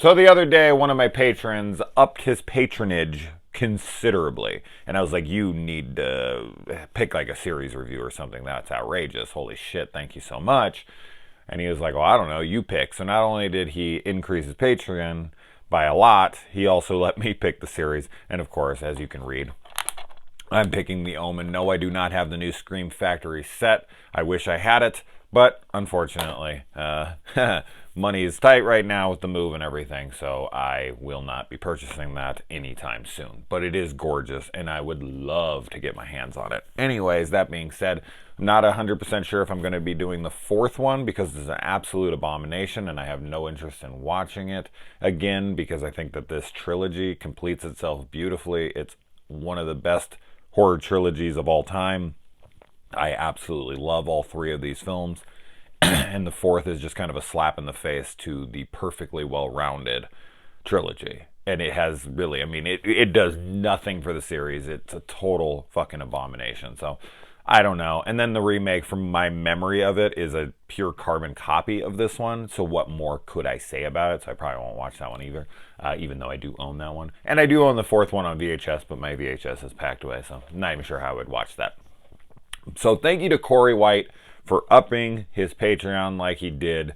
So the other day, one of my patrons upped his patronage considerably. And I was like, you need to pick like a series review or something. That's outrageous. Holy shit, thank you so much. And he was like, well, I don't know, you pick. So not only did he increase his Patreon by a lot, he also let me pick the series. And of course, as you can read, I'm picking the Omen. No, I do not have the new Scream Factory set. I wish I had it, but unfortunately, money is tight right now with the move and everything, so I will not be purchasing that anytime soon. But it is gorgeous, and I would love to get my hands on it. Anyways, that being said, I'm not 100% sure if I'm going to be doing the fourth one because it's an absolute abomination, and I have no interest in watching it again because I think that this trilogy completes itself beautifully. It's one of the best horror trilogies of all time. I absolutely love all three of these films. And the fourth is just kind of a slap in the face to the perfectly well-rounded trilogy. And it has really, I mean, it does nothing for the series. It's a total fucking abomination. So, I don't know. And then the remake, from my memory of it, is a pure carbon copy of this one. So what more could I say about it? So I probably won't watch that one either, even though I do own that one. And I do own the fourth one on VHS, but my VHS is packed away, so I'm not even sure how I would watch that. So thank you to Kory White for upping his Patreon like he did.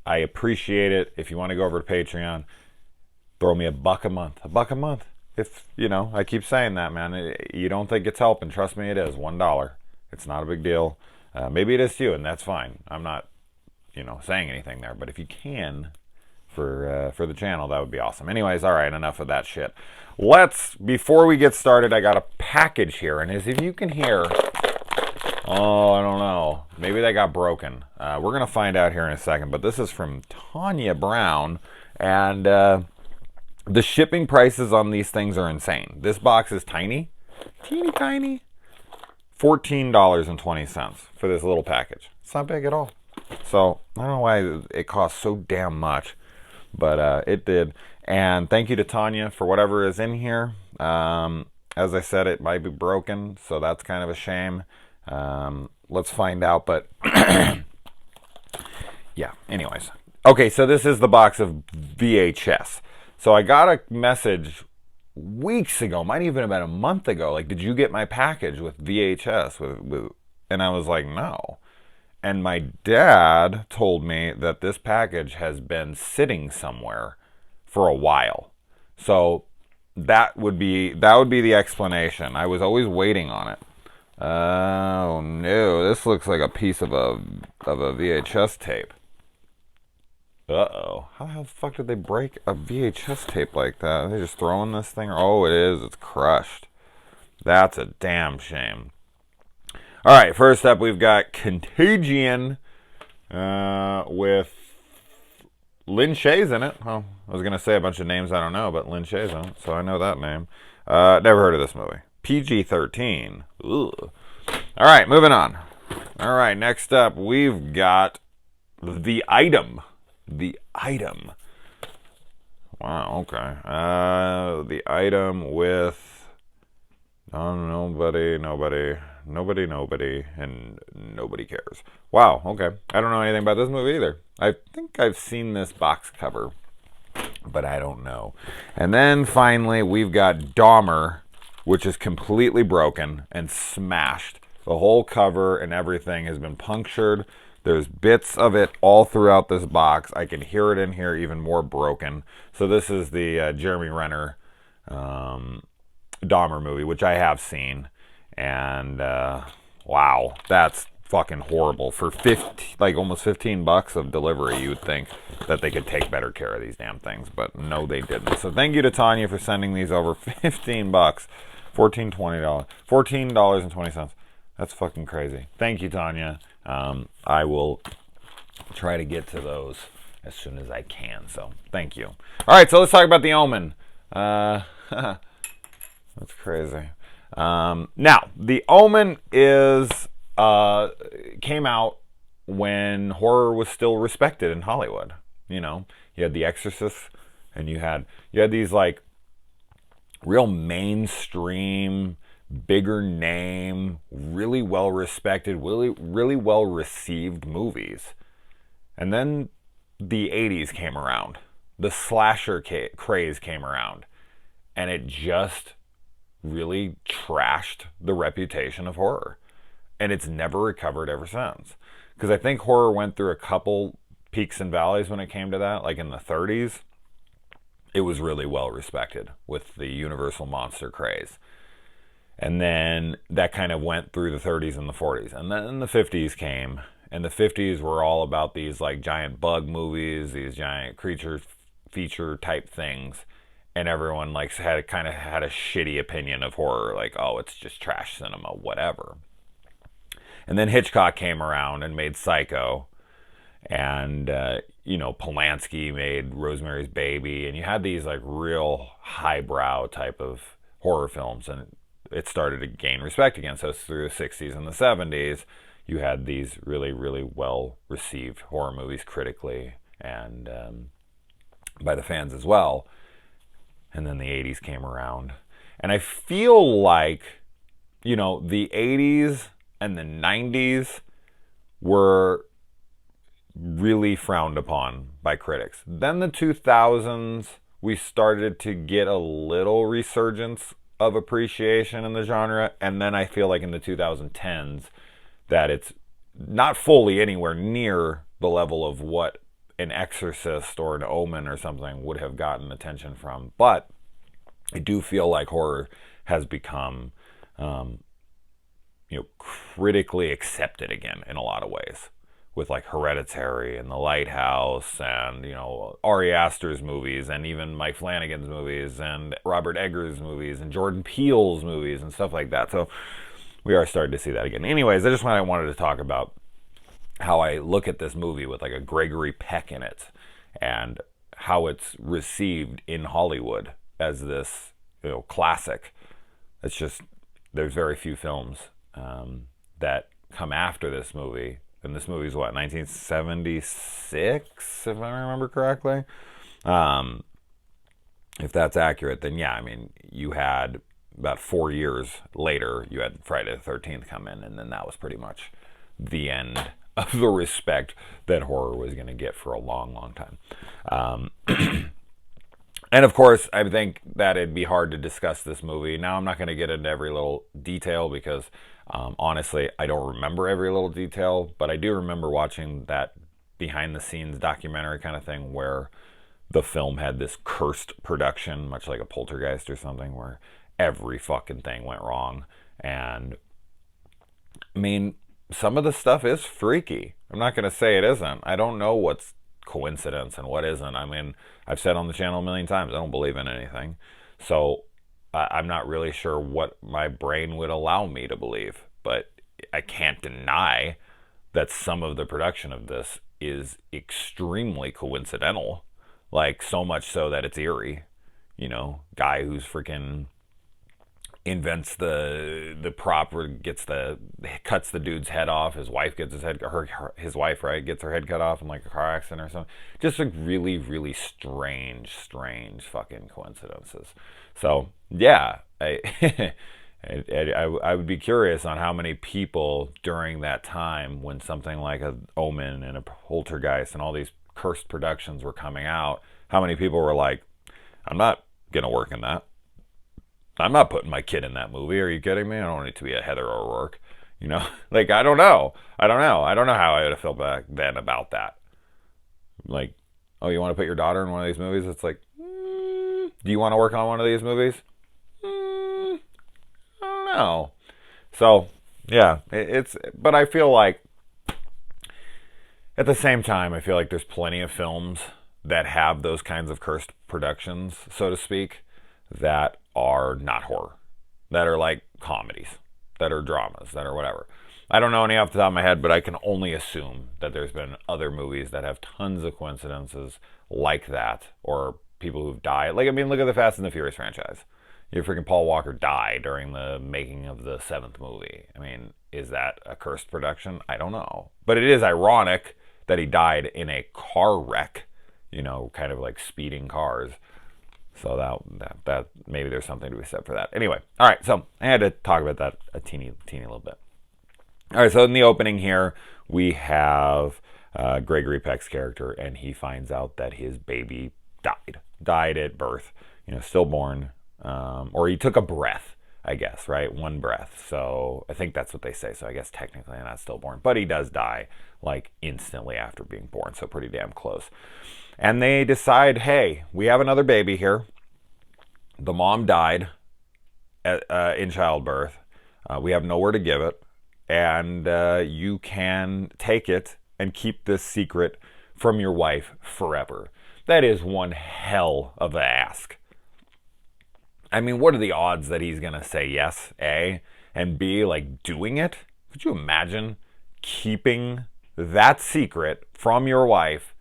I appreciate it. If you want to go over to Patreon, throw me $1 a month. $1 a month. If, you know, I keep saying that, man. You don't think it's helping. Trust me, it is. $1. It's not a big deal. Maybe it is to you, and that's fine. I'm not, you know, saying anything there. But if you can, for the channel, that would be awesome. Anyways, all right, enough of that shit. Before we get started, I got a package here. And as if you can hear, oh, I don't know. Maybe they got broken. We're going to find out here in a second. But this is from Tanya Brown. And the shipping prices on these things are insane. This box is tiny. Teeny tiny. $14.20 for this little package. It's not big at all. So, I don't know why it costs so damn much. But it did. And thank you to Tanya for whatever is in here. As I said, it might be broken. So that's kind of a shame. Let's find out. But yeah, anyways. Okay, so this is the box of VHS. So I got a message weeks ago, might even have been a month ago, like, did you get my package with VHS? And I was like, no. And my dad told me that this package has been sitting somewhere for a while. So that would be the explanation. I was always waiting on it. Oh no, this looks like a piece of a VHS tape. Uh-oh. How the fuck did they break a VHS tape like that? Are they just throwing this thing? Oh, it is. It's crushed. That's a damn shame. All right, first up, we've got Contagion with Lin Shaye's in it. Oh, I was going to say a bunch of names I don't know, but Lin Shaye's in it, so I know that name. Never heard of this movie. PG-13. Ooh. All right, moving on. All right, next up, we've got The Item. The Item. Wow, okay. The Item with nobody, and nobody cares. Wow, okay. I don't know anything about this movie either. I think I've seen this box cover, but I don't know. And then finally, we've got Dahmer, which is completely broken and smashed. The whole cover and everything has been punctured. There's bits of it all throughout this box. I can hear it in here, even more broken. So this is the Jeremy Renner Dahmer movie, which I have seen. And wow, that's fucking horrible. For almost $15 of delivery, you would think that they could take better care of these damn things. But no, they didn't. So thank you to Tanya for sending these over. $15. $14.20. That's fucking crazy. Thank you, Tanya. I will try to get to those as soon as I can. So, thank you. All right, so let's talk about The Omen. That's crazy. Now, The Omen came out when horror was still respected in Hollywood. You know, you had The Exorcist, and you had these like real mainstream, bigger name, really well respected, really well received movies. And then the 80s came around the slasher craze came around, and it just really trashed the reputation of horror. And it's never recovered ever since. Because I think horror went through a couple peaks and valleys when it came to that. Like in the 30s, it was really well respected with the Universal monster craze. And then that kind of went through the 30s and the 40s. And then the 50s came. And the 50s were all about these like giant bug movies, these giant creature feature type things. And everyone like had a shitty opinion of horror. Like, oh, it's just trash cinema, whatever. And then Hitchcock came around and made Psycho. And, Polanski made Rosemary's Baby. And you had these like real highbrow type of horror films. And it started to gain respect again. So through the 60s and the 70s, you had these really, really well-received horror movies critically and by the fans as well. And then the 80s came around. And I feel like, the 80s and the 90s were really frowned upon by critics. Then the 2000s, we started to get a little resurgence of appreciation in the genre. And then I feel like in the 2010s, that it's not fully anywhere near the level of what an Exorcist or an Omen or something would have gotten attention from. But I do feel like horror has become, critically accepted again in a lot of ways. With like Hereditary and The Lighthouse and, Ari Aster's movies and even Mike Flanagan's movies and Robert Eggers' movies and Jordan Peele's movies and stuff like that. So we are starting to see that again. Anyways, I just wanted to talk about how I look at this movie with like a Gregory Peck in it and how it's received in Hollywood as this, classic. It's just, there's very few films that come after this movie. And this movie's what, 1976, if I remember correctly? If that's accurate, then yeah, you had about 4 years later, you had Friday the 13th come in, and then that was pretty much the end of the respect that horror was going to get for a long, long time. And of course, I think that it'd be hard to discuss this movie. Now, I'm not going to get into every little detail because, honestly, I don't remember every little detail, but I do remember watching that behind-the-scenes documentary kind of thing where the film had this cursed production, much like a Poltergeist or something, where every fucking thing went wrong. And some of the stuff is freaky. I'm not going to say it isn't. I don't know what's coincidence and what isn't. I've said on the channel a million times, I don't believe in anything. So I'm not really sure what my brain would allow me to believe. But I can't deny that some of the production of this is extremely coincidental. Like, so much so that it's eerie. Guy who's freaking invents the prop or cuts the dude's head off. His wife gets his wife, right, gets her head cut off in like a car accident or something. Just like really, really strange fucking coincidences. So yeah, I would be curious on how many people during that time when something like a Omen and a Poltergeist and all these cursed productions were coming out, how many people were like, I'm not gonna work in that. I'm not putting my kid in that movie. Are you kidding me? I don't need to be a Heather O'Rourke. Like, I don't know. I don't know how I would have felt back then about that. Like, oh, you want to put your daughter in one of these movies? It's like, do you want to work on one of these movies? I don't know. So, yeah, but I feel like, at the same time, I feel like there's plenty of films that have those kinds of cursed productions, so to speak, that are not horror, that are like comedies, that are dramas, that are whatever. I don't know any off the top of my head, but I can only assume that there's been other movies that have tons of coincidences like that, or people who've died. Like, look at the Fast and the Furious franchise. Freaking Paul Walker died during the making of the 7th movie. Is that a cursed production? I don't know. But it is ironic that he died in a car wreck, kind of like speeding cars. So that maybe there's something to be said for that. Anyway, all right, so I had to talk about that a teeny little bit. All right, so in the opening here, we have Gregory Peck's character, and he finds out that his baby died at birth, stillborn, or he took a breath, I guess, right? One breath. So I think that's what they say. So I guess technically not stillborn, but he does die like instantly after being born. So pretty damn close. And they decide, hey, we have another baby here. The mom died in childbirth. We have nowhere to give it. And you can take it and keep this secret from your wife forever. That is one hell of an ask. I mean, what are the odds that he's going to say yes, A, and B, like doing it? Could you imagine keeping that secret from your wife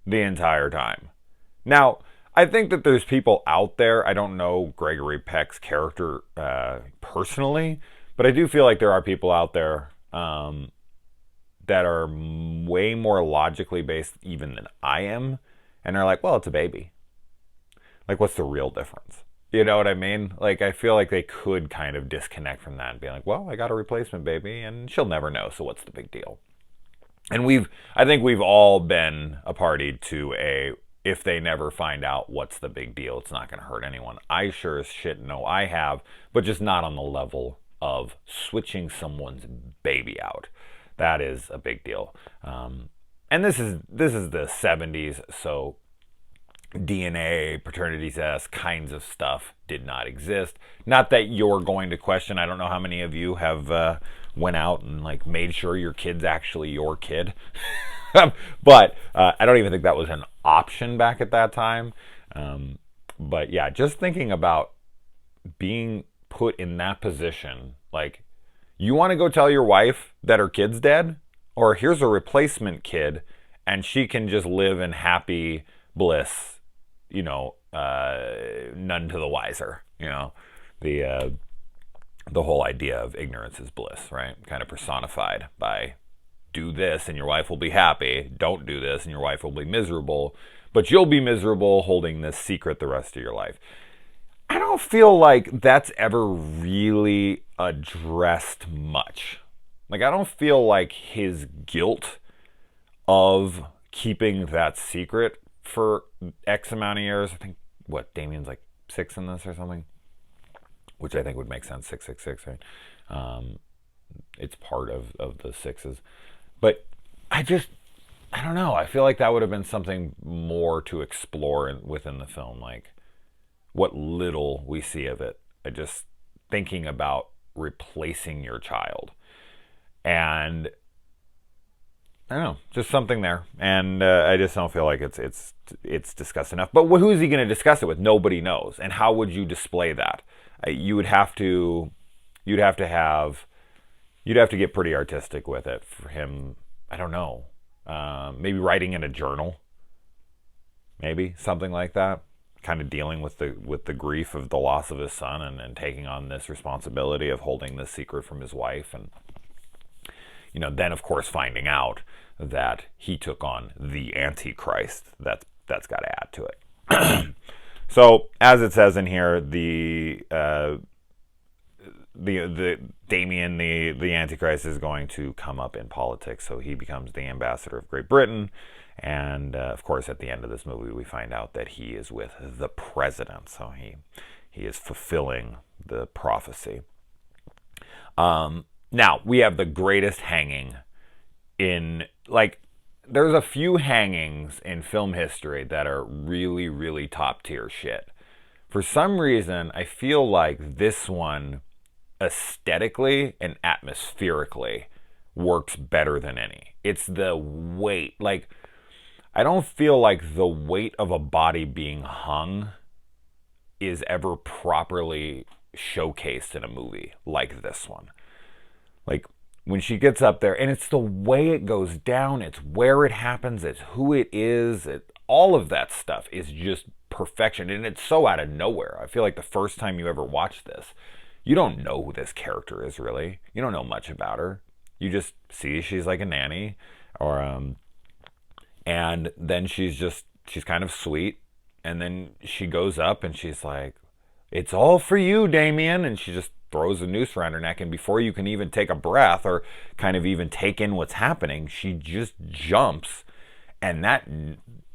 the entire time? Now, I think that there's people out there, I don't know Gregory Peck's character personally, but I do feel like there are people out there that are way more logically based even than I am, and they're like, well, it's a baby. Like, what's the real difference? You know what I mean? Like, I feel like they could kind of disconnect from that and be like, well, I got a replacement baby, and she'll never know, so what's the big deal? And I think we've all been a party to if they never find out what's the big deal, it's not going to hurt anyone. I sure as shit know I have, but just not on the level of switching someone's baby out. That is a big deal. And this is the 70s, so DNA, paternity tests, kinds of stuff did not exist. Not that you're going to question. I don't know how many of you have went out and like made sure your kid's actually your kid. But I don't even think that was an option back at that time. But yeah, just thinking about being put in that position, like, you want to go tell your wife that her kid's dead? Or here's a replacement kid and she can just live in happy bliss, none to the wiser. The whole idea of ignorance is bliss, right? Kind of personified by do this and your wife will be happy. Don't do this and your wife will be miserable. But you'll be miserable holding this secret the rest of your life. I don't feel like that's ever really addressed much. Like, I don't feel like his guilt of keeping that secret for X amount of years. I think, Damien's like 6 in this or something? Which I think would make sense, 666, right? It's part of the sixes. But I don't know. I feel like that would have been something more to explore within the film. Like, what little we see of it. Just thinking about replacing your child. And I don't know, just something there. And I just don't feel like it's discussed enough. But who's he going to discuss it with? Nobody knows. And how would you display that? You'd have to get pretty artistic with it for him. I don't know. Maybe writing in a journal. Maybe something like that. Kind of dealing with the grief of the loss of his son and taking on this responsibility of holding this secret from his wife. And, then of course finding out that he took on the Antichrist. That's got to add to it. So, as it says in here, the Damien, the Antichrist, is going to come up in politics. So he becomes the ambassador of Great Britain. And, of course, at the end of this movie, we find out that he is with the president. So he is fulfilling the prophecy. Now, we have the greatest hanging in, like, there's a few hangings in film history that are really, really top tier shit. For some reason, I feel like this one, aesthetically and atmospherically, works better than any. It's the weight. Like, I don't feel like the weight of a body being hung is ever properly showcased in a movie like this one. Like, when she gets up there, and it's the way it goes down, it's where it happens, it's who it is, all of that stuff is just perfection, and it's so out of nowhere. I feel like the first time you ever watch this, you don't know who this character is, really. You don't know much about her. You just see she's like a nanny, and then she's kind of sweet, and then she goes up and she's like, "It's all for you, Damien," and she just throws a noose around her neck, and before you can even take a breath or kind of even take in what's happening, she just jumps, and that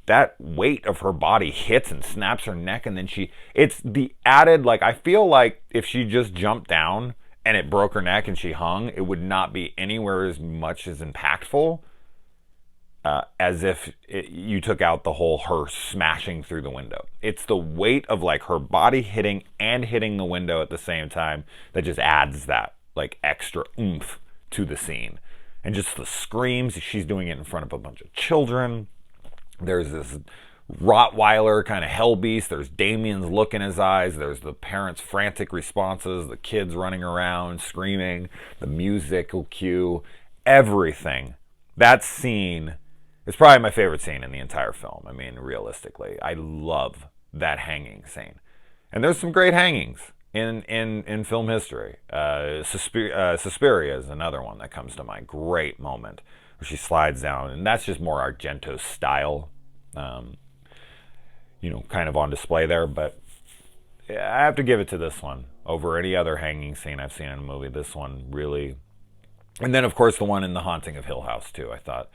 that weight of her body hits and snaps her neck, and then it's the added, like, I feel like if she just jumped down and it broke her neck and she hung, it would not be anywhere as much as impactful as if you took out the whole her smashing through the window. It's the weight of like her body hitting the window at the same time that just adds that like extra oomph to the scene. And just the screams, she's doing it in front of a bunch of children. There's this Rottweiler kind of hell beast. There's Damien's look in his eyes. There's the parents' frantic responses, the kids running around, screaming, the musical cue, everything. That scene is probably my favorite scene in the entire film. I mean, realistically, I love that hanging scene. And there's some great hangings in film history. Suspiria is another one that comes to mind. Great moment where she slides down, and that's just more Argento's style, kind of on display there. But I have to give it to this one over any other hanging scene I've seen in a movie. This one really. And then, of course, the one in The Haunting of Hill House, too. I thought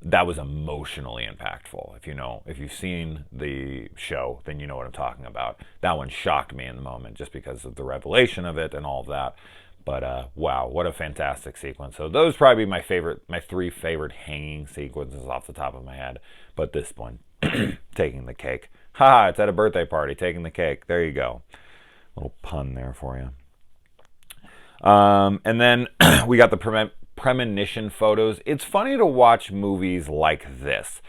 that was emotionally impactful. If you've seen the show, then you know what I'm talking about. That one shocked me in the moment just because of the revelation of it and all of that. But wow, what a fantastic sequence. So those probably my three favorite hanging sequences off the top of my head. But this one, taking the cake. Ha! It's at a birthday party, taking the cake. There you go. Little pun there for you. And then we got the Premonition photos. It's funny to watch movies like this.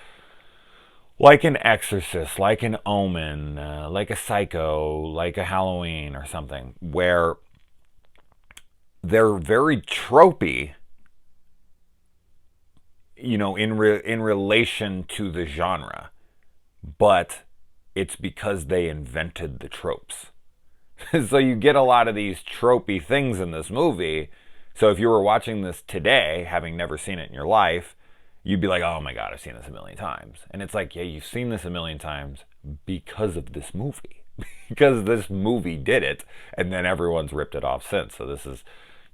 Like an Exorcist, like an Omen, like a Psycho, like a Halloween or something, where they're very tropey, in relation to the genre. But it's because they invented the tropes. So you get a lot of these tropey things in this movie. So if you were watching this today, having never seen it in your life, you'd be like, oh my God, I've seen this a million times. And it's like, yeah, you've seen this a million times because of this movie. Because this movie did it, and then everyone's ripped it off since. So this is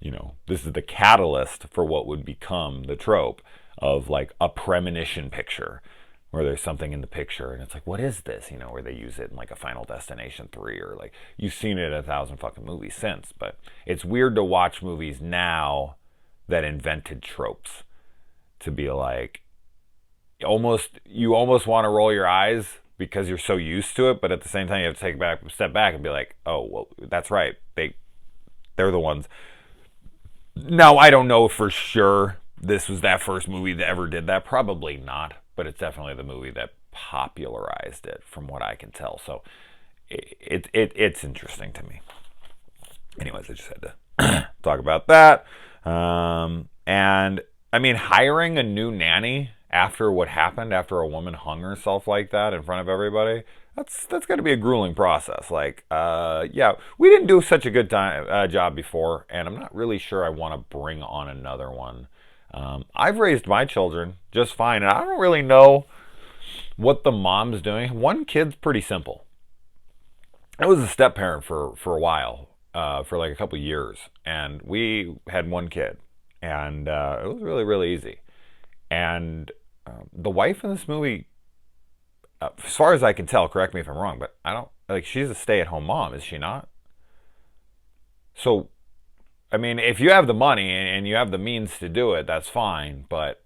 the catalyst for what would become the trope of like a premonition picture, where there's something in the picture and it's like, what is this? Where they use it in like a Final Destination 3, or like you've seen it in 1,000 fucking movies since. But it's weird to watch movies now that invented tropes to be like, you almost want to roll your eyes because you're so used to it, but at the same time you have to take a step back and be like, oh, well, that's right. They're the ones. Now, I don't know for sure this was that first movie that ever did that. Probably not. But it's definitely the movie that popularized it, from what I can tell. So it's interesting to me. Anyways, I just had to talk about that. And I mean, hiring a new nanny after what happened, after a woman hung herself like that in front of everybody, that's got to be a grueling process. Like, yeah, we didn't do such a good job before, and I'm not really sure I want to bring on another one. I've raised my children just fine, and I don't really know what the mom's doing. One kid's pretty simple. I was a step parent for a while, for like a couple years, and we had one kid, and it was really, really easy. And the wife in this movie, as far as I can tell, correct me if I'm wrong, but she's a stay-at-home mom, is she not? So, I mean, if you have the money and you have the means to do it, that's fine. But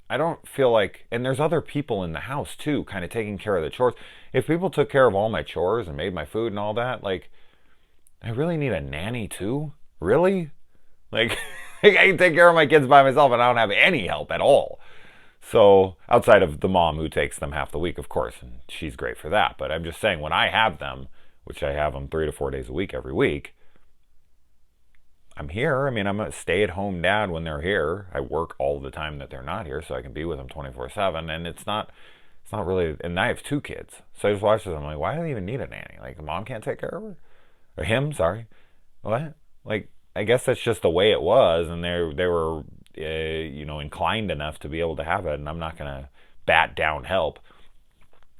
I don't feel like, and there's other people in the house too, kind of taking care of the chores. If people took care of all my chores and made my food and all that, like, I really need a nanny too? Really? Like, I can take care of my kids by myself and I don't have any help at all. So, outside of the mom who takes them half the week, of course, and she's great for that. But I'm just saying, when I have them, which I have them 3 to 4 days a week every week, I'm here. I mean, I'm a stay-at-home dad when they're here. I work all the time that they're not here, so I can be with them 24/7. And it's not really. And I have 2 kids, so I just watch this. I'm like, why do they even need a nanny? Like, mom can't take care of her, or him? Sorry, what? Like, I guess that's just the way it was, and they were, inclined enough to be able to have it. And I'm not gonna bat down help.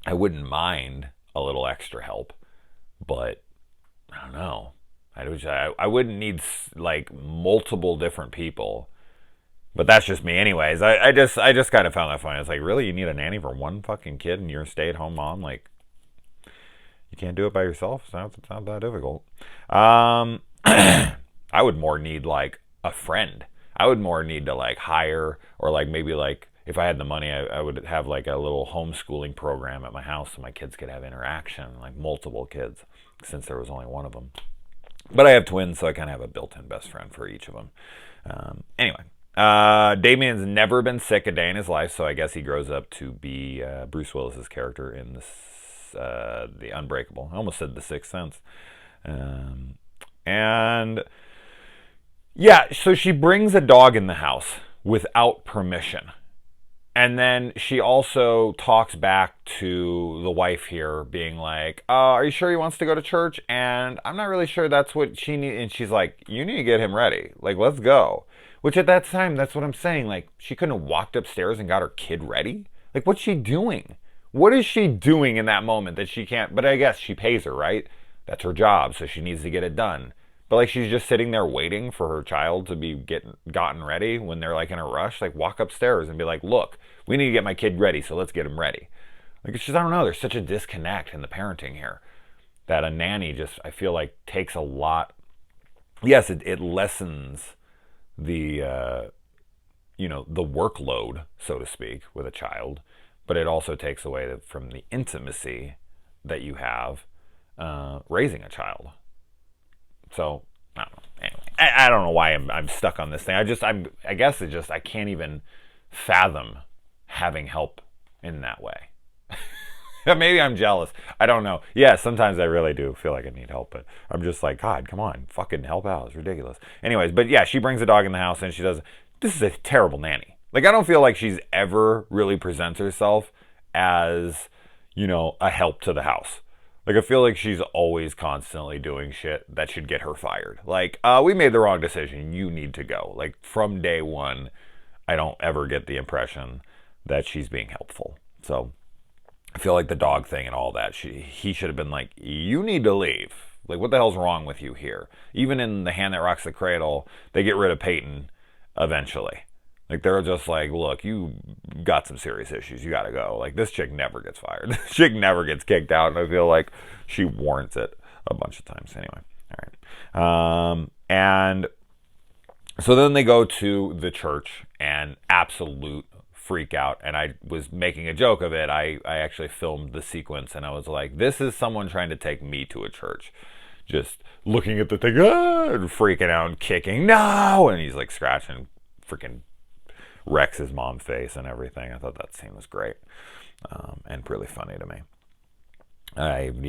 I wouldn't mind a little extra help, but I don't know. I wouldn't need like multiple different people But that's just me, anyways. I just kind of found that funny. It's like, really, you need a nanny for one fucking kid, and you're a stay-at-home mom? Like, you can't do it by yourself. It's not that difficult. I would more need like a friend. I would more need to like hire, or like maybe like if I had the money, I would have like a little homeschooling program at my house so my kids could have interaction, like multiple kids, since there was only one of them. But I have twins, so I kind of have a built-in best friend for each of them. Anyway, Damien's never been sick a day in his life, so I guess he grows up to be Bruce Willis's character in The Unbreakable. I almost said The Sixth Sense. And yeah, so she brings a dog in the house without permission. And then she also talks back to the wife here, being like, are you sure he wants to go to church? And I'm not really sure that's what she needs. And she's like, you need to get him ready. Like, let's go. Which at that time, that's what I'm saying. Like, she couldn't have walked upstairs and got her kid ready? Like, what's she doing? What is she doing in that moment that she can't? But I guess she pays her, right? That's her job, so she needs to get it done. But like, she's just sitting there waiting for her child to be gotten ready when they're like in a rush. Like, walk upstairs and be like, look, we need to get my kid ready, so let's get him ready. Like, it's just, I don't know, there's such a disconnect in the parenting here that a nanny just, I feel like, takes a lot. Yes, it lessens the the workload, so to speak, with a child, but it also takes away from the intimacy that you have raising a child. So I don't know. Anyway, I don't know why I'm stuck on this thing. I guess it just, I can't even fathom having help in that way. Maybe I'm jealous. I don't know. Yeah, sometimes I really do feel like I need help, but I'm just like, God, come on, fucking help out. It's ridiculous. Anyways, but yeah, she brings a dog in the house and she does. This is a terrible nanny. Like, I don't feel like she's ever really presents herself as, a help to the house. Like, I feel like she's always constantly doing shit that should get her fired. Like, we made the wrong decision. You need to go. Like, from day one, I don't ever get the impression that she's being helpful. So, I feel like the dog thing and all that, he should have been like, you need to leave. Like, what the hell's wrong with you here? Even in The Hand That Rocks the Cradle, they get rid of Peyton eventually. Like, they're just like, look, you got some serious issues. You gotta go. Like, this chick never gets fired. This chick never gets kicked out, and I feel like she warrants it a bunch of times. Anyway, all right. And so then they go to the church, and absolute freak out. And I was making a joke of it. I actually filmed the sequence, and I was like, this is someone trying to take me to a church. Just looking at the thing, and freaking out and kicking, no! And he's like scratching, freaking wrecks his mom's face and everything. I thought that scene was great, and really funny to me. I've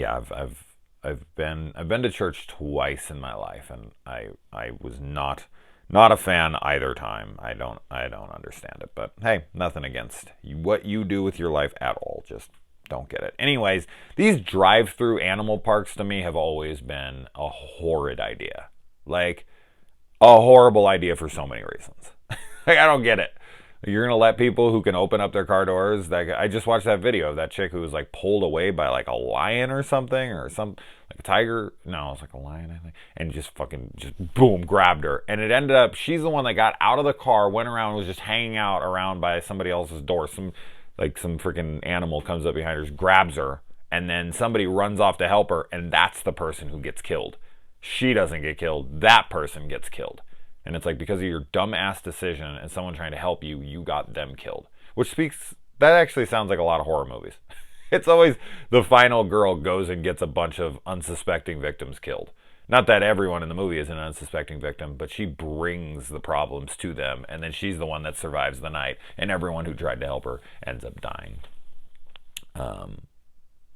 been to church twice in my life, and I was not a fan either time. I don't understand it, but hey, nothing against what you do with your life at all. Just don't get it. Anyways, these drive-through animal parks to me have always been a horrid idea. Like, a horrible idea for so many reasons. Like, I don't get it. You're going to let people who can open up their car doors. I just watched that video of that chick who was like pulled away by like a lion or something, or like a tiger. No, it was like a lion, I think. And just boom, grabbed her. And it ended up, she's the one that got out of the car, went around, was just hanging out around by somebody else's door. Some freaking animal comes up behind her, grabs her, and then somebody runs off to help her, and that's the person who gets killed. She doesn't get killed. That person gets killed. And it's like, because of your dumb-ass decision and someone trying to help you, you got them killed. That actually sounds like a lot of horror movies. It's always the final girl goes and gets a bunch of unsuspecting victims killed. Not that everyone in the movie is an unsuspecting victim, but she brings the problems to them, and then she's the one that survives the night, and everyone who tried to help her ends up dying.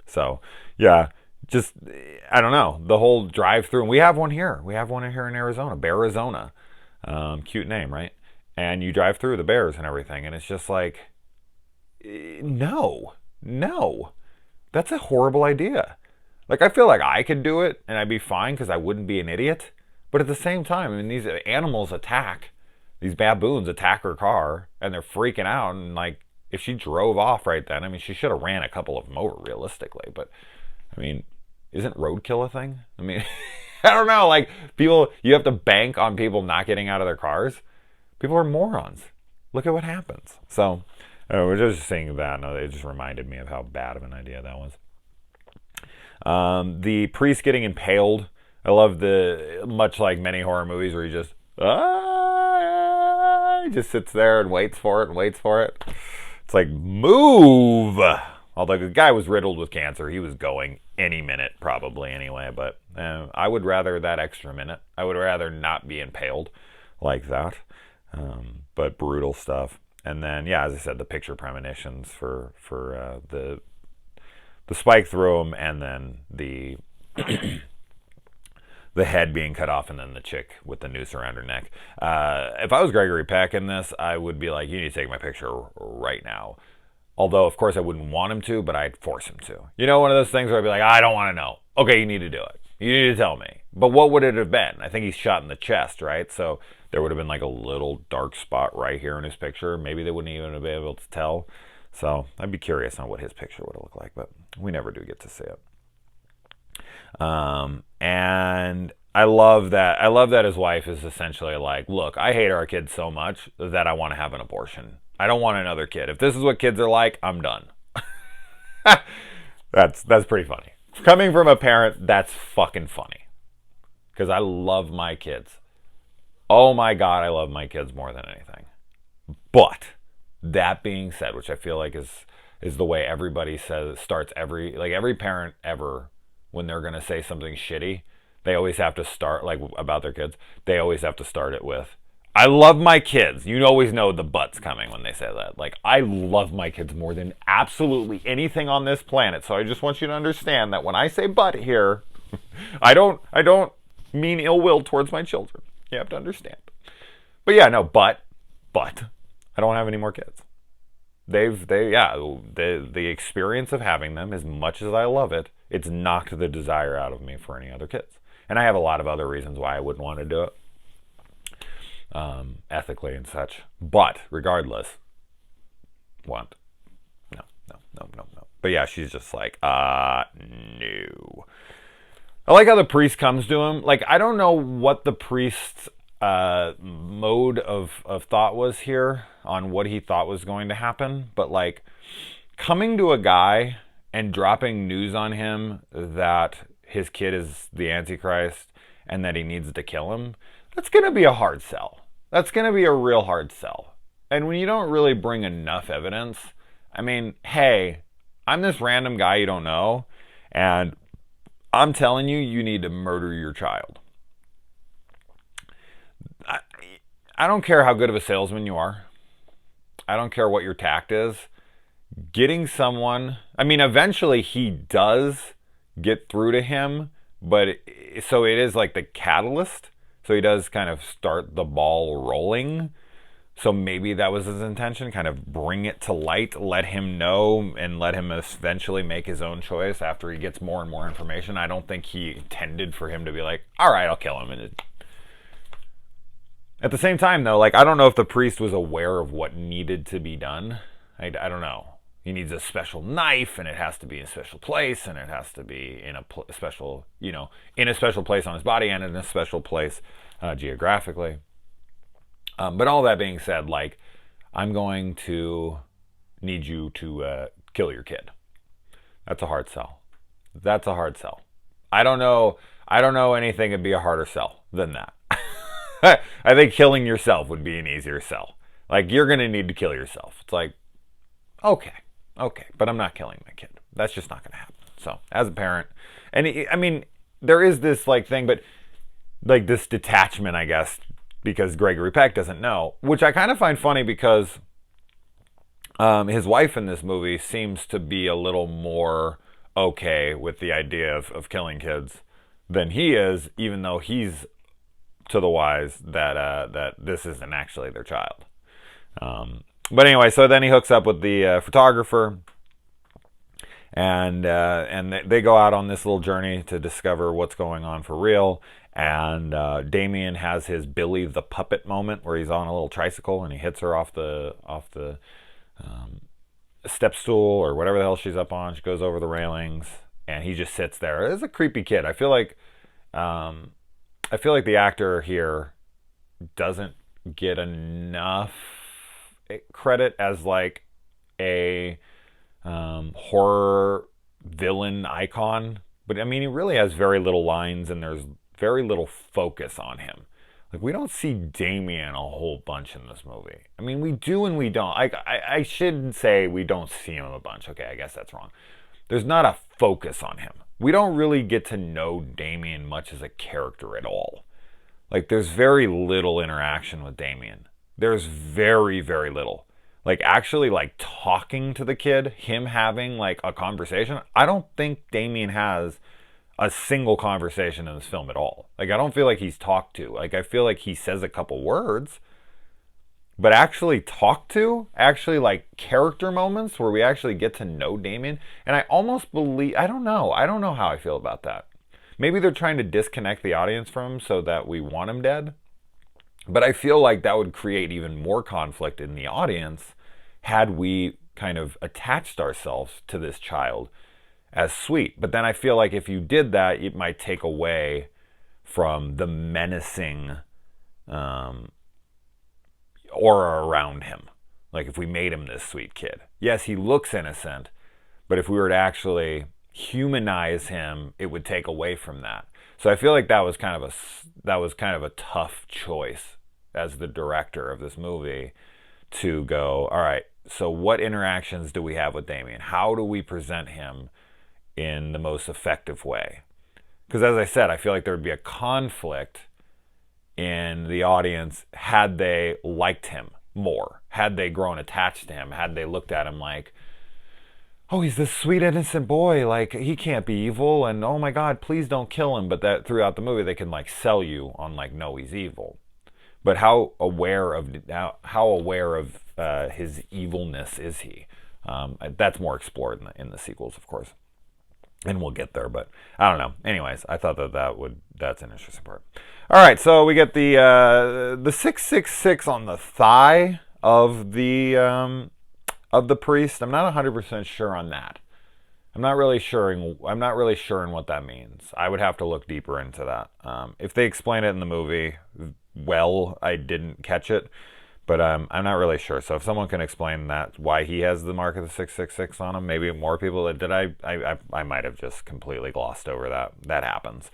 So, yeah, just, I don't know, the whole drive-through, and we have one here. We have one here in Arizona, Bearizona. Cute name, right? And you drive through the bears and everything, and it's just like, no, that's a horrible idea. Like, I feel like I could do it and I'd be fine because I wouldn't be an idiot. But at the same time, I mean, these animals these baboons attack her car, and they're freaking out. And like, if she drove off right then, I mean, she should have ran a couple of them over realistically. But I mean, isn't roadkill a thing? I mean, I don't know. Like, people, you have to bank on people not getting out of their cars. People are morons. look at what happens. So we're just seeing that. No, it just reminded me of how bad of an idea that was. The priest getting impaled. I love much like many horror movies where he just he just sits there and waits for it and waits for it. It's like, move. Although the guy was riddled with cancer, he was going any minute probably anyway. But I would rather that extra minute. I would rather not be impaled like that. But brutal stuff. And then, yeah, as I said, the picture premonitions for the spike through him, and then the the head being cut off, and then the chick with the noose around her neck. If I was Gregory Peck in this, I would be like, you need to take my picture right now. Although, of course, I wouldn't want him to, but I'd force him to. You know, one of those things where I'd be like, I don't want to know. Okay, you need to do it. You need to tell me. But what would it have been? I think he's shot in the chest, right? So there would have been like a little dark spot right here in his picture. Maybe they wouldn't even have been able to tell. So I'd be curious on what his picture would have looked like, but we never do get to see it. And I love that. I love that his wife is essentially like, look, I hate our kids so much that I want to have an abortion. I don't want another kid. If this is what kids are like, I'm done. That's pretty funny. Coming from a parent, that's fucking funny. Because I love my kids. Oh my God, I love my kids more than anything. But that being said, which I feel like is the way everybody starts every parent ever, when they're going to say something shitty, they always have to start, like about their kids, they always have to start it with, I love my kids. You always know the but's coming when they say that. Like, I love my kids more than absolutely anything on this planet. So I just want you to understand that when I say but here, I don't mean ill will towards my children. You have to understand. But yeah, no, but I don't have any more kids. The experience of having them, as much as I love it, it's knocked the desire out of me for any other kids. And I have a lot of other reasons why I wouldn't want to do it. Ethically and such. But regardless, no. But yeah, she's just like, no. I like how the priest comes to him. Like, I don't know what the priest's mode of thought was here on what he thought was going to happen, but like coming to a guy and dropping news on him that his kid is the Antichrist and that he needs to kill him, that's going to be a hard sell. That's going to be a real hard sell. And when you don't really bring enough evidence, I mean, hey, I'm this random guy you don't know, and I'm telling you, you need to murder your child. I don't care how good of a salesman you are. I don't care what your tact is. Getting someone, I mean, eventually he does get through to him, but so it is like the catalyst. So he does kind of start the ball rolling. So maybe that was his intention, kind of bring it to light, let him know, and let him eventually make his own choice after he gets more and more information. I don't think he intended for him to be like, all right, I'll kill him. And at the same time, though, like, I don't know if the priest was aware of what needed to be done. I don't know. He needs a special knife, and it has to be in a special place, and it has to be in a special, in a special place on his body and in a special place geographically. But all that being said, like, I'm going to need you to kill your kid. That's a hard sell. That's a hard sell. I don't know anything that'd be a harder sell than that. I think killing yourself would be an easier sell. Like, you're going to need to kill yourself. It's like, okay, but I'm not killing my kid. That's just not going to happen. So, as a parent, and I mean, there is this like thing, but like this detachment, I guess, because Gregory Peck doesn't know, which I kind of find funny because his wife in this movie seems to be a little more okay with the idea of killing kids than he is, even though he's to the wise that this isn't actually their child. But anyway, so then he hooks up with the photographer, and they go out on this little journey to discover what's going on for real. And Damien has his Billy the Puppet moment where he's on a little tricycle and he hits her off the step stool or whatever the hell she's up on. She goes over the railings and he just sits there. It's a creepy kid. I feel like the actor here doesn't get enough credit as like a horror villain icon, but I mean, he really has very little lines and there's very little focus on him. Like, we don't see Damien a whole bunch in this movie. I mean, we do and we don't. I shouldn't say we don't see him a bunch. Okay, I guess that's wrong. There's not a focus on him. We don't really get to know Damien much as a character at all. Like, there's very little interaction with Damien. There's very, very little. Like, actually, like, talking to the kid, him having, like, a conversation. I don't think Damien has a single conversation in this film at all. Like, I don't feel like he's talked to. Like, I feel like he says a couple words, but actually talk to, actually like character moments where we actually get to know Damien. And I almost believe, I don't know how I feel about that. Maybe they're trying to disconnect the audience from him so that we want him dead. But I feel like that would create even more conflict in the audience had we kind of attached ourselves to this child as sweet. But then I feel like if you did that, it might take away from the menacing aura around him. Like, if we made him this sweet kid. Yes, he looks innocent, but if we were to actually humanize him, it would take away from that. So I feel like that was kind of a tough choice as the director of this movie to go, all right, so what interactions do we have with Damien? How do we present him in the most effective way? Because as I said, I feel like there would be a conflict in the audience had they liked him more, had they grown attached to him, had they looked at him like, oh, he's this sweet innocent boy, like he can't be evil, and oh my god, please don't kill him. But that throughout the movie they can like sell you on like, no, he's evil. But how aware of his evilness is he? That's more explored in the sequels, of course. And we'll get there, but I don't know. Anyways, I thought that's an interesting part. All right, so we get the 666 on the thigh of the priest. I'm not 100% sure on that. I'm not really sure in what that means. I would have to look deeper into that. If they explain it in the movie, well, I didn't catch it. But I'm not really sure. So if someone can explain that, why he has the mark of the 666 on him, maybe more people that did. I might have just completely glossed over that. That happens.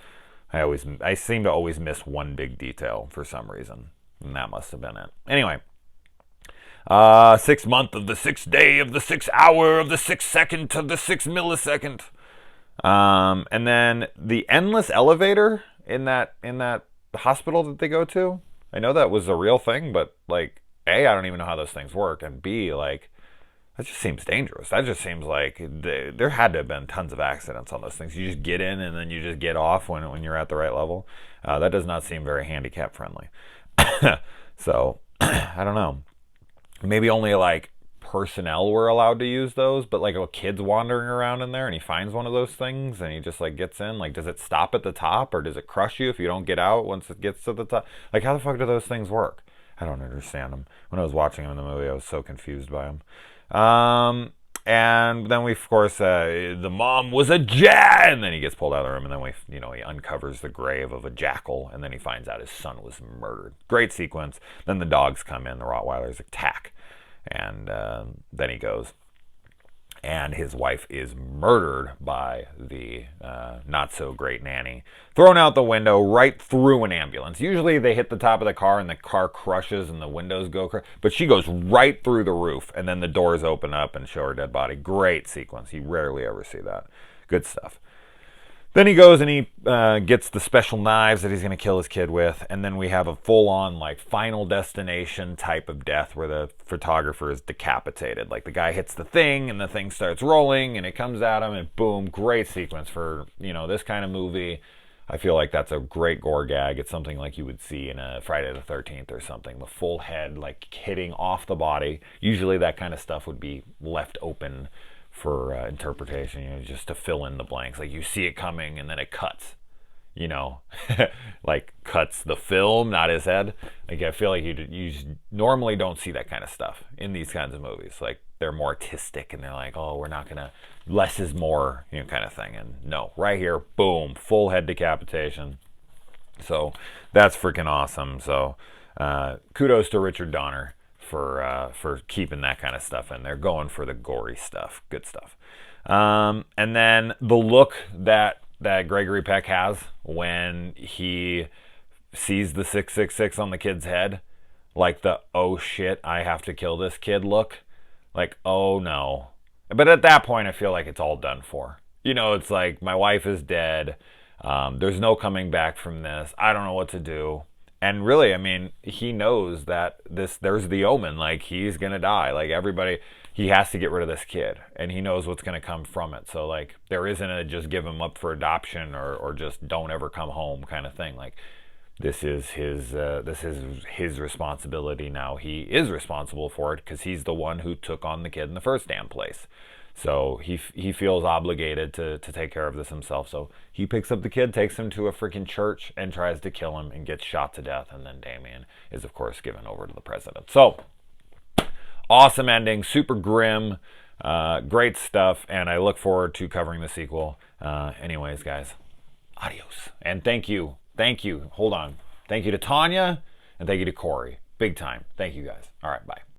I seem to always miss one big detail for some reason, and that must have been it. Anyway, 6th month of the 6th day of the 6th hour of the 6th second of the 6th millisecond, and then the endless elevator in that hospital that they go to. I know that was a real thing, but like, A, I don't even know how those things work, and B, like, that just seems dangerous. That just seems like there had to have been tons of accidents on those things. You just get in and then you just get off when you're at the right level. That does not seem very handicap friendly. So, I don't know. Maybe only like personnel were allowed to use those, but like a kid's wandering around in there and he finds one of those things and he just like gets in. Like, does it stop at the top or does it crush you if you don't get out once it gets to the top? Like, how the fuck do those things work? I don't understand them. When I was watching them in the movie, I was so confused by them. And then we, of course, the mom was a jack, and then he gets pulled out of the room, and then he uncovers the grave of a jackal, and then he finds out his son was murdered. Great sequence. Then the dogs come in, the Rottweilers attack, and then he goes, and his wife is murdered by the not so great nanny, thrown out the window right through an ambulance. Usually they hit the top of the car and the car crushes and the windows go, but she goes right through the roof, and then the doors open up and show her dead body. Great sequence. You rarely ever see that. Good stuff. Then he goes and he gets the special knives that he's going to kill his kid with, and then we have a full-on like Final Destination type of death where the photographer is decapitated. Like, the guy hits the thing and the thing starts rolling and it comes at him and boom. Great sequence for this kind of movie. I feel like that's a great gore gag. It's something like you would see in a Friday the 13th or something. The full head like hitting off the body. Usually that kind of stuff would be left open for interpretation, just to fill in the blanks. Like, you see it coming and then it cuts, like cuts the film, not his head. Like, I feel like you normally don't see that kind of stuff in these kinds of movies. Like, they're more artistic and they're like, oh, we're not gonna, less is more, kind of thing. And no, right here, boom, full head decapitation. So that's freaking awesome. So kudos to Richard Donner for keeping that kind of stuff in there, going for the gory stuff, good stuff. And then the look that Gregory Peck has when he sees the 666 on the kid's head, like the oh shit, I have to kill this kid look, like oh no. But at that point, I feel like it's all done for. You know, it's like my wife is dead. There's no coming back from this. I don't know what to do. And really, I mean, he knows that there's the omen. Like, he's going to die. Like, everybody, he has to get rid of this kid. And he knows what's going to come from it. So, like, there isn't a just give him up for adoption or just don't ever come home kind of thing. Like, this is his responsibility now. He is responsible for it because he's the one who took on the kid in the first damn place. So he feels obligated to take care of this himself. So he picks up the kid, takes him to a freaking church, and tries to kill him and gets shot to death. And then Damien is, of course, given over to the president. So awesome ending, super grim, great stuff. And I look forward to covering the sequel. Anyways, guys, adios. And thank you. Hold on. Thank you to Tanya, and thank you to Kory. Big time. Thank you, guys. All right, bye.